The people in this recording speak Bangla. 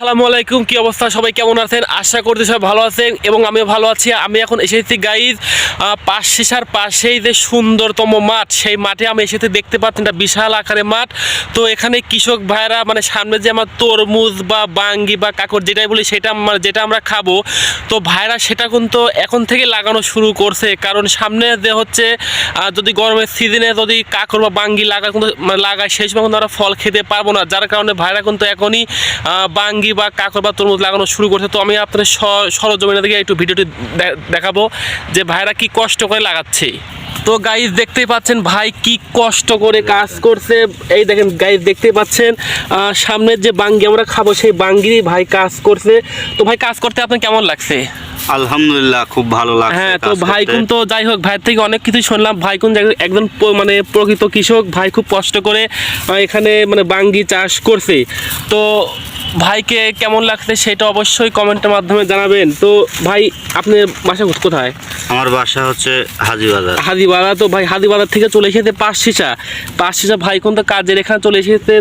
আসসালামু আলাইকুম, কি অবস্থা? সবাই কেমন আছেন? আশা করতে সবাই ভালো আছেন এবং আমিও ভালো আছি। আমি এখন এসেছি গাইজ পাঁচ শিশার পাশেই যে সুন্দরতম মাঠ, সেই মাঠে আমি এসেছি। দেখতে পাচ্ছেন এটা বিশাল আকারের মাঠ। তো এখানে কৃষক ভাইরা মানে সামনে যে আমার তরমুজ বা বাঙ্গি বা কাকড় যেটাই বলি সেটা যেটা আমরা খাবো, তো ভাইরা সেটা কিন্তু এখন থেকে লাগানো শুরু করছে। কারণ সামনে যে হচ্ছে যদি গরমের সিজনে যদি কাকড় বা বাঙ্গি লাগায় সেই সময় কিন্তু আমরা ফল খেতে পারবো না, যার কারণে ভাইরা কিন্তু এখনই বাঙ্গি বা কাকড় বা তরমুজ লাগানো শুরু করছে। তো আমি আপনাদের সরজমিনে দিকে একটু ভিডিওটি দেখাবো যে ভাইরা কি কষ্ট করে লাগাচ্ছে। তো গাইজ দেখতেই পাচ্ছেন ভাই কি কষ্ট করে কাজ করছে। এই দেখেন গাইজ দেখতেই পাচ্ছেন সামনের যে বাঙ্গি আমরা খাবো সেই বাঙ্গিরই ভাই কাজ করছে। তো ভাই কাজ করতে আপনার কেমন লাগছে? আলহামদুলিল্লাহ, খুব ভালো লাগছে। হ্যাঁ, তো ভাই কোন তো যাই হোক, ভাইয়ের থেকে অনেক কিছু শুনলাম। ভাই কোন একজন মানে প্রকৃত কৃষক, ভাই খুব কষ্ট করে এখানে মানে বাঙ্গি চাষ করছে। তো ভাইকে কেমন লাগছে সেটা অবশ্যই কমেন্টের মাধ্যমে জানাবেন। তো ভাই আপনার বাসা কোথায়? আমার বাসা হচ্ছে হাজীবাজার। হাজীবাজার। তো ভাই হাজীবাজার থেকে চলে এসেছে পাঁচ শিশা ভাই কোন তো কাজের এখানে চলে এসেছে।